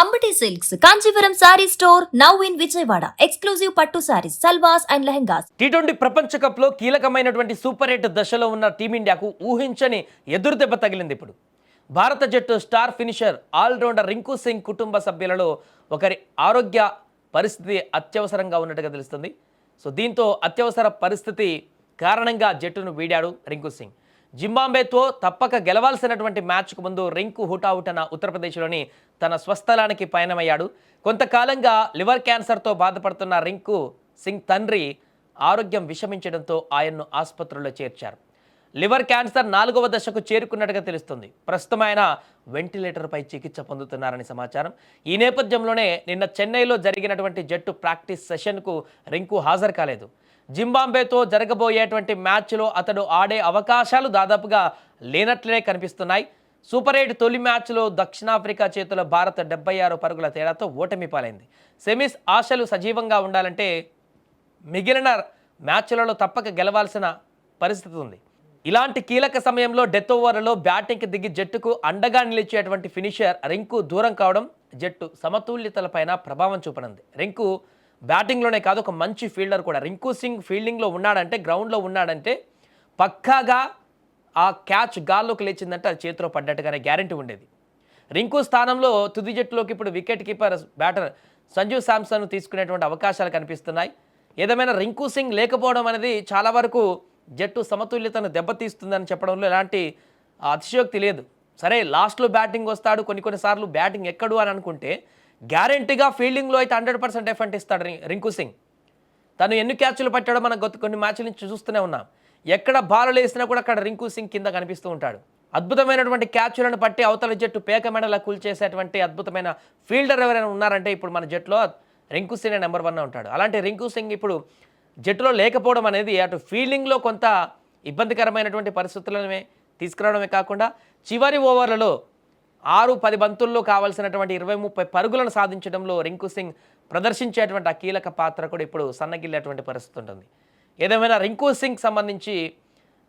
Ambati silks Kanchipuram sorry store now in Vijayawada. Exclusive పట్టు saris, సల్వాస్ and lehengas. T20 ప్రపంచ cup లో కీలకమైనటువంటి సూపర్ 8 దశలో ఉన్న టీమిండియాకు ఊహించని ఎదురుదెబ్బ తగిలింది. ఇప్పుడు భారత జట్టు star finisher allrounder Rinku Singh కుటుంబ సభ్యులలో ఒకరి ఆరోగ్య పరిస్థితి అత్యవసరంగా ఉన్నట్టుగా తెలుస్తుంది. సో దీంతో అత్యవసర పరిస్థితి కారణంగా జట్టును వీడాడు రింకు సింగ్. జింబాబ్వేతో తప్పక గెలవాల్సినటువంటి మ్యాచ్కు ముందు రింకు హుటాహుటన ఉత్తరప్రదేశ్లోని తన స్వస్థలానికి పయనమయ్యాడు. కొంతకాలంగా లివర్ క్యాన్సర్తో బాధపడుతున్న రింకు సింగ్ తండ్రి ఆరోగ్యం విషమించడంతో ఆయన్ను ఆసుపత్రిలో చేర్చారు. లివర్ క్యాన్సర్ 4వ దశకు చేరుకున్నట్టుగా తెలుస్తుంది. ప్రస్తుతం ఆయన వెంటిలేటర్పై చికిత్స పొందుతున్నారని సమాచారం. ఈ నేపథ్యంలోనే నిన్న చెన్నైలో జరిగినటువంటి జట్టు ప్రాక్టీస్ సెషన్కు రింకు హాజరు కాలేదు. జింబాబ్వేతో జరగబోయేటువంటి మ్యాచ్లో అతడు ఆడే అవకాశాలు దాదాపుగా లేనట్లే కనిపిస్తున్నాయి. సూపర్ 8 తొలి మ్యాచ్లో దక్షిణాఫ్రికా చేతిలో భారత్ 76 పరుగుల తేడాతో ఓటమి పాలైంది. సెమీస్ ఆశలు సజీవంగా ఉండాలంటే మిగిలిన మ్యాచ్లలో తప్పక గెలవాల్సిన పరిస్థితి ఉంది. ఇలాంటి కీలక సమయంలో డెత్ ఓవర్లలో బ్యాటింగ్కి దిగి జట్టుకు అండగా నిలిచేటువంటి ఫినిషర్ రింకు దూరం కావడం జట్టు సమతుల్యతలపైన ప్రభావం చూపనుంది. రింకు బ్యాటింగ్లోనే కాదు, ఒక మంచి ఫీల్డర్ కూడా. రింకు సింగ్ ఫీల్డింగ్లో ఉన్నాడంటే, గ్రౌండ్లో ఉన్నాడంటే పక్కాగా ఆ క్యాచ్ గాల్లోకి లేచిందంటే అది చేతిలో పడ్డట్టుగానే గ్యారెంటీ ఉండేది. రింకు స్థానంలో తుది జట్టులోకి ఇప్పుడు wicket keeper batter Sanju Samson తీసుకునేటువంటి అవకాశాలు కనిపిస్తున్నాయి. ఏదేమైనా రింకు సింగ్ లేకపోవడం అనేది చాలా వరకు జట్టు సమతుల్యతను దెబ్బతీస్తుందని చెప్పడంలో ఎలాంటి అతిశయోక్తి లేదు. సరే, లాస్ట్లో బ్యాటింగ్ వస్తాడు, కొన్నిసార్లు బ్యాటింగ్ ఎక్కడు అని అనుకుంటే గ్యారెంటీగా ఫీల్డింగ్లో అయితే 100% ఎఫెంట్ ఇస్తాడు రింకు సింగ్. తను ఎన్ని క్యాచ్లు పట్టాడో మనం కొన్ని మ్యాచ్ల నుంచి చూస్తూనే ఉన్నాం. ఎక్కడ బాల్ వేసినా కూడా అక్కడ రింకు సింగ్ కింద కనిపిస్తూ ఉంటాడు. అద్భుతమైనటువంటి క్యాచ్లను పట్టి అవతల జట్టు పేక మెడలా కూల్చేసేటువంటి అద్భుతమైన ఫీల్డర్ ఎవరైనా ఉన్నారంటే ఇప్పుడు మన జట్టులో రింకు సింగ్ నెంబర్ 1 ఉంటాడు. అలాంటి రింకు సింగ్ ఇప్పుడు జట్టులో లేకపోవడం అనేది అటు ఫీల్డింగ్లో కొంత ఇబ్బందికరమైనటువంటి పరిస్థితులనే తీసుకురావడమే కాకుండా చివరి ఓవర్లలో 6-10 బంతుల్లో కావాల్సినటువంటి 20-30 పరుగులను సాధించడంలో రింకు సింగ్ ప్రదర్శించేటువంటి ఆ కీలక పాత్ర కూడా ఇప్పుడు సన్నగిల్లేటువంటి పరిస్థితి ఉంటుంది. ఏదేమైనా రింకు సింగ్ సంబంధించి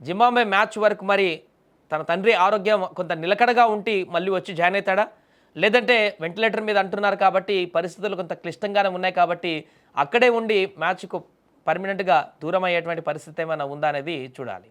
జింబాబ్వే మ్యాచ్ వరకు మరి తన తండ్రి ఆరోగ్యం కొంత నిలకడగా ఉండి మళ్ళీ వచ్చి జాయిన్ అవుతాడా, లేదంటే వెంటిలేటర్ మీద అంటున్నారు కాబట్టి పరిస్థితులు కొంత క్లిష్టంగానే ఉన్నాయి కాబట్టి అక్కడే ఉండి మ్యాచ్కు పర్మనెంట్గా దూరం అయ్యేటువంటి పరిస్థితి ఏమైనా ఉందా అనేది చూడాలి.